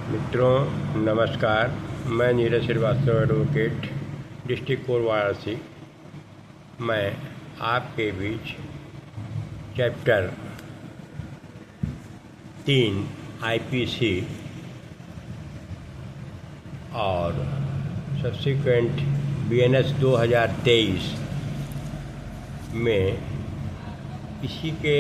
मित्रों नमस्कार। मैं Neeraj Shrivastava advocate, district court Varanasi. मैं आपके बीच चैप्टर 3 आईपीसी और सब्सिक्वेंट बीएनएस 2023 में इसी के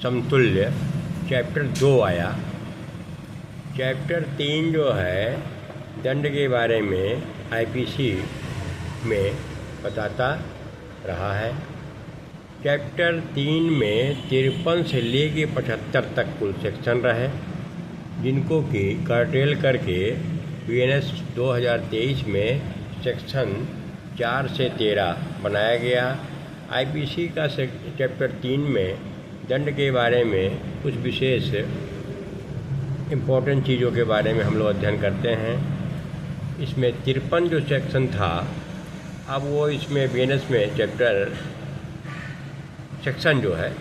समतुल्य चैप्टर 2 आया। चैप्टर 3 जो है दंड के बारे में आईपीसी में बताता रहा है। चैप्टर 3 में 53 से लेके 75 तक कुल सेक्शन रहे, जिनको कि कर्टेल करके बीएनएस 2023 में सेक्शन 4 से 13 बनाया गया। आईपीसी का चैप्टर 3 में दंड के बारे में कुछ विशेष इम्पोर्टेंट चीज़ों के बारे में हम लोग अध्ययन करते हैं। इसमें 53 जो सेक्शन था, अब वो इसमें बीएनएस में सेक्शन जो है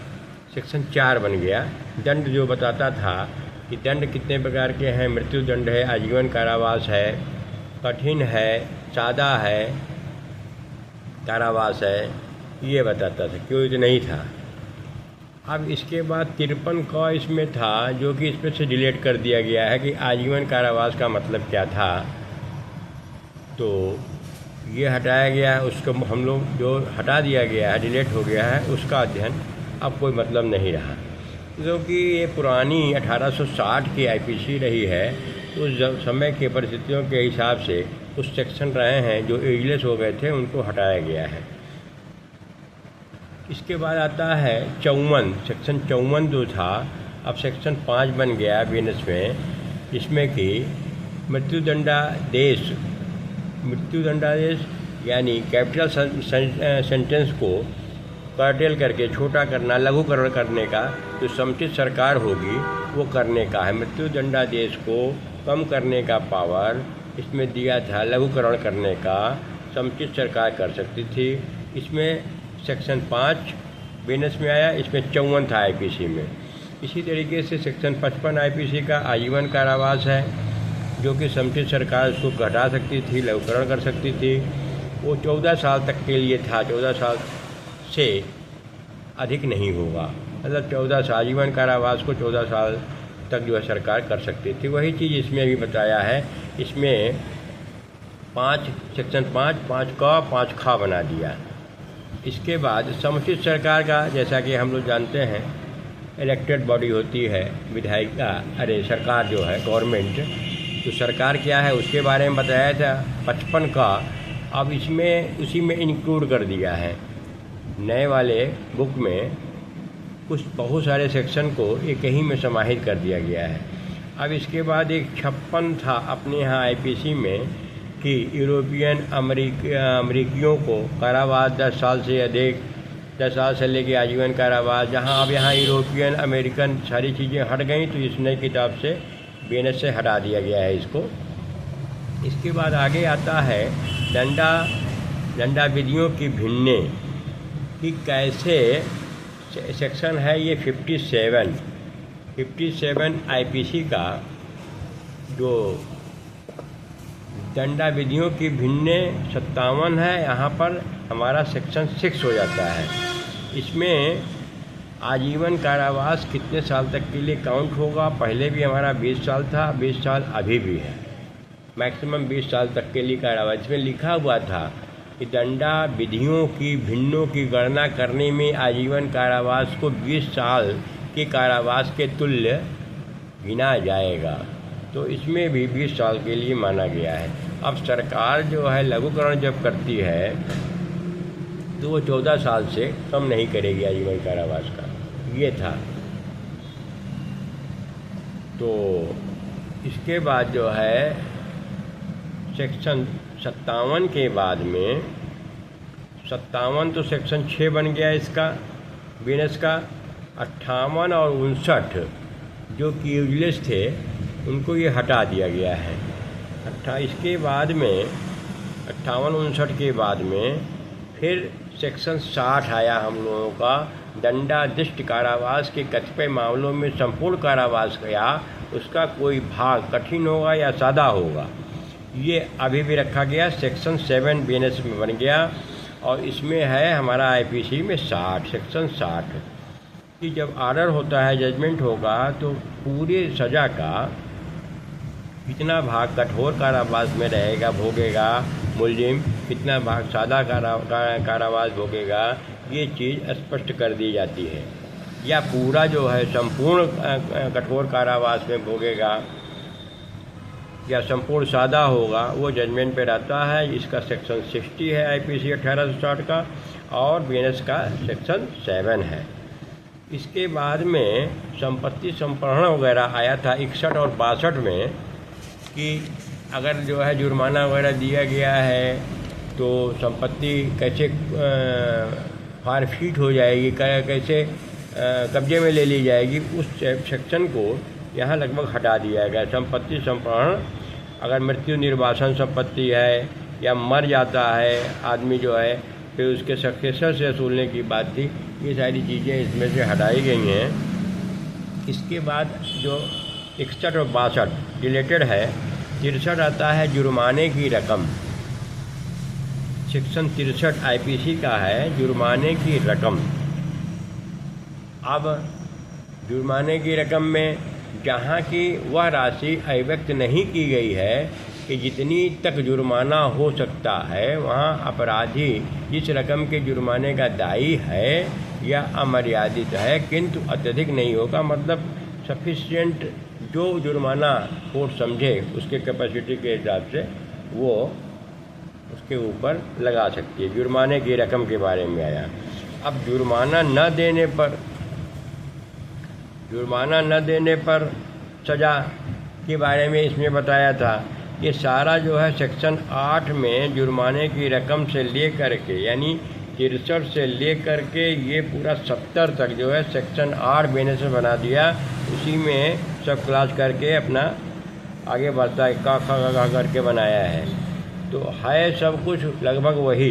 सेक्शन 4 बन गया। दंड जो बताता था कि दंड कितने प्रकार के हैं, मृत्यु दंड है, आजीवन कारावास है, कठिन है, सादा है, कारावास है, ये बताता था। क्यों तो नहीं था। अब इसके बाद 53 का इसमें था, जो कि इसमें से डिलीट कर दिया गया है कि आजीवन कारावास का मतलब क्या था। तो ये हटाया गया है, उसको हम लोग जो हटा दिया गया है, डिलीट हो गया है, उसका अध्ययन अब कोई मतलब नहीं रहा, क्योंकि ये पुरानी 1860 की आईपीसी रही है। तो उस समय के परिस्थितियों के हिसाब से कुछ सेक्शन रहे हैं जो एजलेस हो गए थे, उनको हटाया गया है। इसके बाद आता है 54, सेक्शन 54 जो था अब सेक्शन 5 बन गया बीएनएस में, जिसमें कि मृत्युदंडादेश यानी कैपिटल सेंटेंस को कर्टेल करके छोटा करना, लघुकरण करने का जो समुचित सरकार होगी वो करने का है। मृत्युदंडादेश को कम करने का पावर इसमें दिया था, लघुकरण करने का समुचित सरकार कर सकती थी। इसमें सेक्शन 5 बीएनएस में आया, इसमें 54 था आईपीसी में। इसी तरीके से सेक्शन 55 आईपीसी का आजीवन कारावास है, जो कि समुचित सरकार उसको घटा सकती थी, लघुकरण कर सकती थी। वो 14 साल तक के लिए था, 14 साल से अधिक नहीं होगा। मतलब 14 साल आजीवन कारावास को 14 साल तक जो है सरकार कर सकती थी। वही चीज़ इसमें भी बताया है। इसमें 5 सेक्शन 5 का 5 खा बना दिया। इसके बाद समुचित सरकार का, जैसा कि हम लोग जानते हैं, इलेक्टेड बॉडी होती है सरकार जो है गवर्नमेंट, तो सरकार क्या है उसके बारे में बताया था 55 का। अब इसमें उसी में इंक्लूड कर दिया है। नए वाले बुक में बहुत सारे सेक्शन को एक ही में समाहित कर दिया गया है। अब इसके बाद एक 56 था अपने यहाँ आईपीसी में कि यूरोपियन अमेरिकियों को कारावास 10 साल से अधिक, 10 साल से लेकर आजीवन कारावास। अब यहाँ यूरोपियन अमेरिकन सारी चीज़ें हट गई, तो इस नई किताब से बीएनएस से हटा दिया गया है इसको। इसके बाद आगे आता है दंडा विधियों की भिन्ने कि कैसे सेक्शन है ये 57 आईपीसी का, जो दंडा विधियों की भिन्ने 57 है। यहाँ पर हमारा सेक्शन 6 हो जाता है। इसमें आजीवन कारावास कितने साल तक के लिए काउंट होगा। पहले भी हमारा 20 साल था, 20 साल अभी भी है, मैक्सिमम 20 साल तक के लिए कारावास। इसमें लिखा हुआ था कि दंडा विधियों की भिन्नों की गणना करने में आजीवन कारावास को 20 साल के कारावास के तुल्य गिना जाएगा। तो इसमें भी 20 साल के लिए माना गया है। अब सरकार जो है लघुकरण जब करती है तो वो 14 साल से कम नहीं करेगी आजीवन कारावास का, ये था। तो इसके बाद जो है सेक्शन 57 के बाद में 57 तो सेक्शन 6 बन गया इसका बीएनएस का। 58 और 59 जो कि यूजलेस थे, उनको ये हटा दिया गया है। इसके बाद में 58-59 के बाद में फिर सेक्शन 60 आया हम लोगों का, दंडाधिष्ट कारावास के कतिपय मामलों में संपूर्ण कारावास या उसका कोई भाग कठिन होगा या सादा होगा। ये अभी भी रखा गया, सेक्शन 7 बीएनएस में बन गया और इसमें है हमारा आईपीसी में 60, सेक्शन 60 कि जब ऑर्डर होता है, जजमेंट होगा, तो पूरे सज़ा का कितना भाग कठोर कारावास में रहेगा, भोगेगा मुलजिम, कितना भाग सादा कारावास भोगेगा, ये चीज़ स्पष्ट कर दी जाती है। या पूरा जो है संपूर्ण कठोर कारावास में भोगेगा या संपूर्ण सादा होगा, वो जजमेंट पे रहता है। इसका सेक्शन 60 है आईपीसी 1860 का और बीएनएस का सेक्शन 7 है। इसके बाद में संपत्ति संप्रहरण वगैरह आया था 61 और 62 में कि अगर जो है जुर्माना वगैरह दिया गया है तो संपत्ति कैसे फॉरफिट हो जाएगी, कैसे कब्जे में ले ली जाएगी, उस सेक्शन को यहाँ लगभग हटा दिया गया। संपत्ति संप्रहरण, अगर मृत्यु निर्वासन संपत्ति है या मर जाता है आदमी जो है, फिर उसके सक्सेसर से वसूलने की बात थी, ये सारी चीज़ें इसमें से हटाई गई हैं। इसके बाद जो 61 और 62 रिलेटेड है, 63 आता है जुर्माने की रकम। सेक्शन 63 आईपीसी का है जुर्माने की रकम। अब जुर्माने की रकम में जहाँ की वह राशि अभिव्यक्त नहीं की गई है कि जितनी तक जुर्माना हो सकता है, वहाँ अपराधी जिस रकम के जुर्माने का दायी है या अमर्यादित है किंतु अत्यधिक नहीं होगा, मतलब सफिशिएंट जो जुर्माना कोर्ट समझे उसके कैपेसिटी के हिसाब से वो उसके ऊपर लगा सकती है। जुर्माने की रकम के बारे में आया। अब जुर्माना न देने पर सज़ा के बारे में इसमें बताया था। ये सारा जो है सेक्शन 8 में जुर्माने की रकम से ले कर के, यानी 63 से ले कर के ये पूरा 70 तक जो है सेक्शन 8 बीएनएस से बना दिया। उसी में सब क्लास करके अपना आगे बढ़ता है, का करके बनाया है। तो है सब कुछ लगभग वही।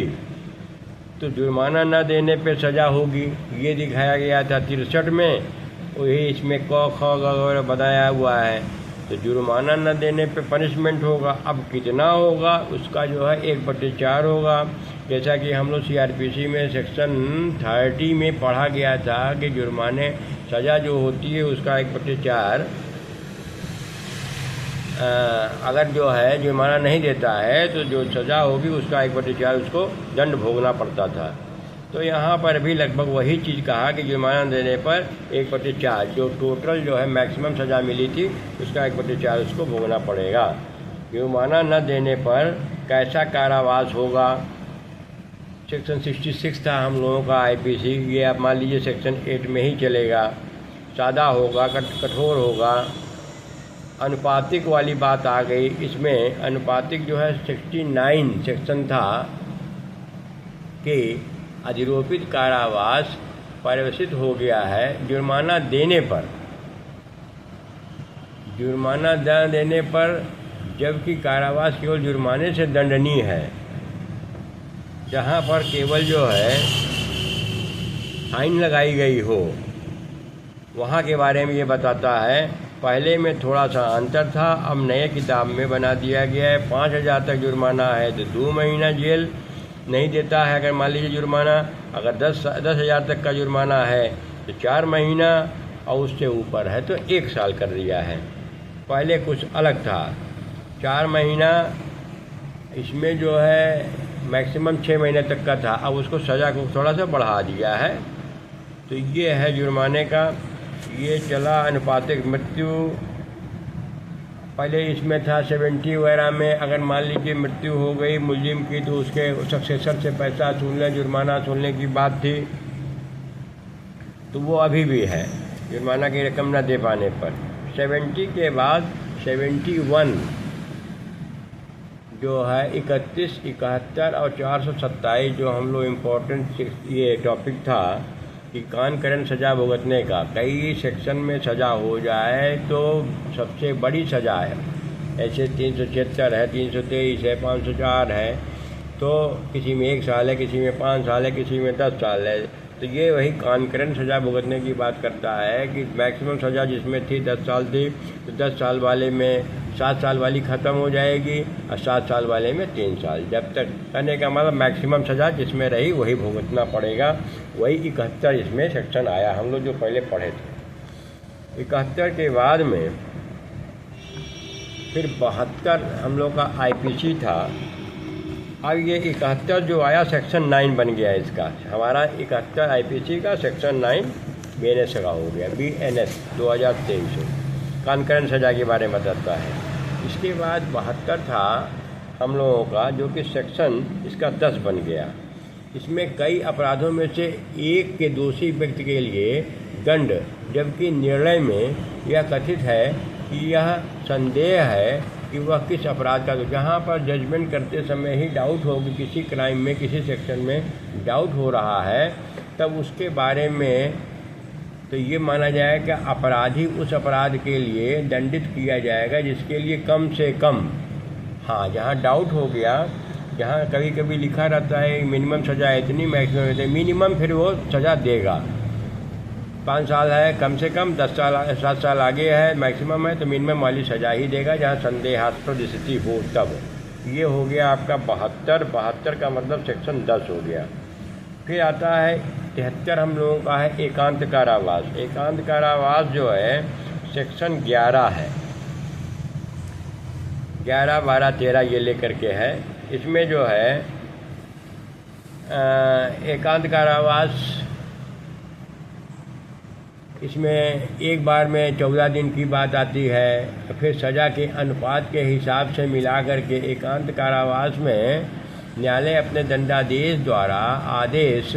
तो जुर्माना न देने पे सज़ा होगी, ये दिखाया गया था 63 में, वही इसमें क ख वगैरह बताया हुआ है। तो जुर्माना न देने पे पनिशमेंट होगा। अब कितना होगा उसका जो है 1/4 होगा। जैसा कि हम लोग सीआरपीसी में सेक्शन 30 में पढ़ा गया था कि जुर्माने सज़ा जो होती है उसका 1/4 अगर जो है जुर्माना नहीं देता है तो जो सज़ा होगी उसका 1/4 उसको दंड भोगना पड़ता था। तो यहाँ पर भी लगभग वही चीज़ कहा कि जुर्माना देने पर 1/4 जो टोटल जो है मैक्सिमम सज़ा मिली थी उसका 1/4 उसको भोगना पड़ेगा। जुर्माना न देने पर कैसा कारावास होगा, सेक्शन 66 था हम लोगों का आईपीसी, ये आप मान लीजिए सेक्शन 8 में ही चलेगा। सादा होगा, कठोर होगा। अनुपातिक वाली बात आ गई इसमें। अनुपातिक जो है 69 सेक्शन था कि अधिरोपित कारावास परिवेशित हो गया है जुर्माना देने पर, जुर्माना न देने पर, जबकि कारावास केवल जुर्माने से दंडनीय है। जहाँ पर केवल जो है फाइन लगाई गई हो, वहाँ के बारे में ये बताता है। पहले में थोड़ा सा अंतर था, अब नए किताब में बना दिया गया है। 5000 तक जुर्माना है तो 2 महीना जेल नहीं देता है अगर मान लीजिए जुर्माना। अगर 10,000 तक का जुर्माना है तो 4 महीना, और उससे ऊपर है तो 1 साल कर दिया है। पहले कुछ अलग था, 4 महीना, इसमें जो है मैक्सिमम 6 महीने तक का था, अब उसको सज़ा को थोड़ा सा बढ़ा दिया है। तो ये है जुर्माने का। ये चला अनुपातिक मृत्यु। पहले इसमें था 70 वगैरह में, अगर मान लीजिए मृत्यु हो गई मुलजिम की तो उसके सक्सेसर से पैसा वसूलने, जुर्माना वसूलने की बात थी। तो वो अभी भी है, जुर्माना की रकम न दे पाने पर। 70 के बाद 71 जो है 31, 71 और 427 जो हम लोग इम्पोर्टेंट ये टॉपिक था कि कानकरन सज़ा भुगतने का। कई सेक्शन में सज़ा हो जाए तो सबसे बड़ी सज़ा है, ऐसे 376 है, 323 है, 504 है। तो किसी में 1 साल है, किसी में 5 साल है, किसी में 10 साल है। तो ये वही कॉन्करेंट सज़ा भुगतने की बात करता है कि मैक्सिमम सज़ा जिसमें थी 10 साल थी, तो 10 साल वाले में 7 साल वाली ख़त्म हो जाएगी और 7 साल वाले में 3 साल, जब तक कहने का मतलब मैक्सिमम सज़ा जिसमें रही वही भुगतना पड़ेगा। वही 71 इसमें सेक्शन आया, हम लोग जो पहले पढ़े थे। 71 के बाद में फिर 72 हम लोग का IPC था। अब ये 71 जो आया सेक्शन 9 बन गया इसका, हमारा 71 IPC का सेक्शन 9 BNS का हो गया, BNS 2023 कॉन्करेंट सज़ा के बारे में बताता है। इसके बाद 72 था हम लोगों का, जो कि सेक्शन इसका 10 बन गया। इसमें कई अपराधों में से एक के दोषी व्यक्ति के लिए दंड, जबकि निर्णय में यह कथित है कि यह संदेह है कि वह किस अपराध का, तो जहाँ पर जजमेंट करते समय ही डाउट हो कि किसी क्राइम में किसी सेक्शन में डाउट हो रहा है, तब उसके बारे में तो ये माना जाएगा कि अपराधी उस अपराध के लिए दंडित किया जाएगा जिसके लिए कम से कम, हाँ जहाँ डाउट हो गया, जहाँ कभी कभी लिखा रहता है मिनिमम सज़ा इतनी, मैक्सिमम इतनी, मिनिमम फिर वो सज़ा देगा। 5 साल है कम से कम, 10 साल 7 साल आगे है मैक्सिमम है, तो मिनिमम वाली सज़ा ही देगा जहाँ संदेहास्पद स्थिति हो तब। ये हो गया आपका 72 का मतलब सेक्शन 10 हो गया। फिर आता है 73 हम लोगों का है एकांत कारावास। एकांत कारावास जो है सेक्शन 11 है, 11, 12, 13 ये लेकर के है। इसमें जो है एकांत कारावास, इसमें एक बार में 14 दिन की बात आती है। फिर सज़ा के अनुपात के हिसाब से मिला करके एकांत कारावास में न्यायालय अपने दंडाधीश द्वारा आदेश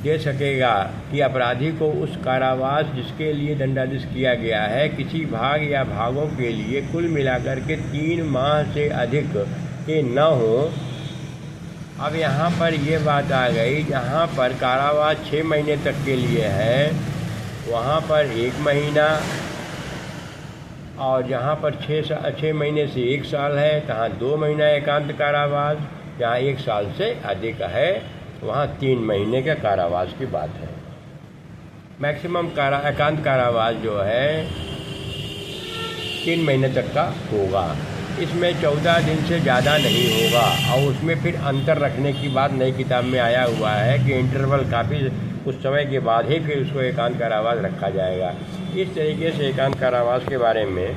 दे सकेगा कि अपराधी को उस कारावास जिसके लिए दंडादेश किया गया है किसी भाग या भागों के लिए कुल मिलाकर के 3 माह से अधिक के न हो। अब यहाँ पर ये बात आ गई, जहाँ पर कारावास 6 महीने तक के लिए है वहाँ पर 1 महीना, और जहाँ पर 6 महीने से 1 साल है तहाँ 2 महीना एकांत कारावास, जहाँ 1 साल से अधिक है वहाँ 3 महीने का कारावास की बात है। मैक्सिमम एकांत कारावास जो है 3 महीने तक का होगा। इसमें 14 दिन से ज़्यादा नहीं होगा, और उसमें फिर अंतर रखने की बात नई किताब में आया हुआ है कि इंटरवल काफ़ी कुछ समय के बाद ही फिर उसको एकांत कारावास रखा जाएगा। इस तरीके से एकांत कारावास के बारे में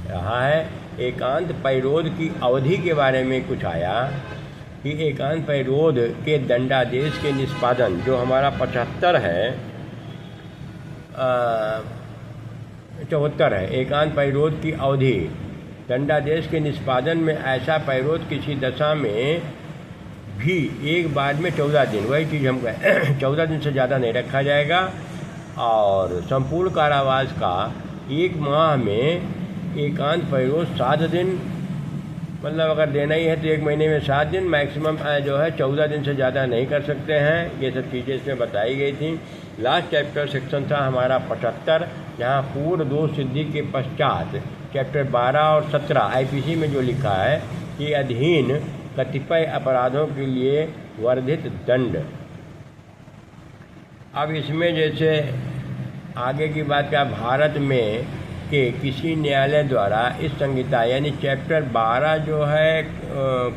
रहा है। एकांत पैरोध की अवधि के बारे में कुछ आया कि एकांत पैरोध के दंडादेश के निष्पादन जो हमारा 75 है 74 है। एकांत पैरोध की अवधि दंडादेश के निष्पादन में ऐसा पैरोध किसी दशा में भी एक बार में 14 दिन, वही चीज़ हम कहें 14 दिन से ज़्यादा नहीं रखा जाएगा। और संपूर्ण कारावास का 1 माह में एकांत पैरोध 7 दिन, मतलब अगर देना ही है तो 1 महीने में 7 दिन, मैक्सिमम जो है 14 दिन से ज़्यादा नहीं कर सकते हैं। ये सब चीज़ें इसमें बताई गई थी। लास्ट चैप्टर सेक्शन था हमारा 75, जहाँ पूर्व दोष सिद्धि के पश्चात चैप्टर 12 और 17 IPC में जो लिखा है कि अधीन कतिपय अपराधों के लिए वर्धित दंड। अब इसमें जैसे आगे की बात का, भारत में के किसी न्यायालय द्वारा इस संहिता यानी चैप्टर 12 जो है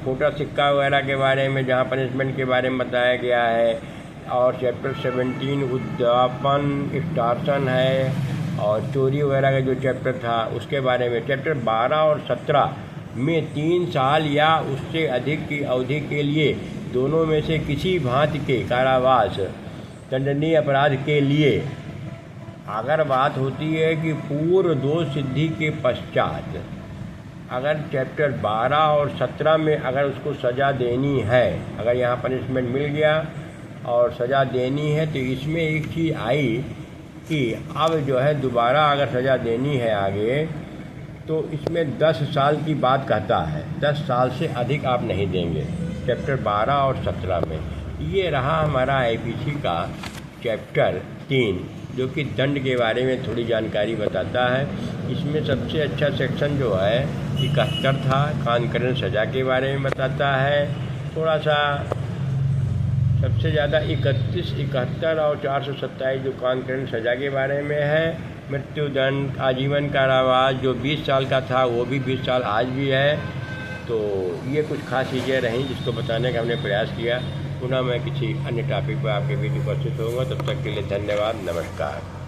कोटा सिक्का वगैरह के बारे में, जहाँ पनिशमेंट के बारे में बताया गया है, और चैप्टर 17 उद्यापन एक्सटॉर्शन है, और चोरी वगैरह का जो चैप्टर था उसके बारे में। चैप्टर 12 और 17 में 3 साल या उससे अधिक की अवधि के लिए दोनों में से किसी भांति के कारावास दंडनीय अपराध के लिए अगर बात होती है कि पूर्व दोष सिद्धि के पश्चात, अगर चैप्टर 12 और 17 में अगर उसको सज़ा देनी है, अगर यहाँ पनिशमेंट मिल गया और सज़ा देनी है, तो इसमें एक चीज़ आई कि अब जो है दोबारा अगर सज़ा देनी है आगे, तो इसमें 10 साल की बात कहता है। 10 साल से अधिक आप नहीं देंगे चैप्टर 12 और 17 में। ये रहा हमारा IPC का चैप्टर 3, जो कि दंड के बारे में थोड़ी जानकारी बताता है। इसमें सबसे अच्छा सेक्शन जो है 71 था, कॉन्करेंट सज़ा के बारे में बताता है। थोड़ा सा सबसे ज़्यादा 31, 71 और 427 जो कांकरेंट सज़ा के बारे में है। मृत्युदंड, आजीवन कारावास जो 20 साल का था वो भी 20 साल आज भी है। तो ये कुछ खास चीज़ें रहीं जिसको बताने का हमने प्रयास किया। पुनः मैं किसी अन्य टॉपिक पर आपके बीच उपस्थित होऊंगा। तब तक के लिए धन्यवाद, नमस्कार।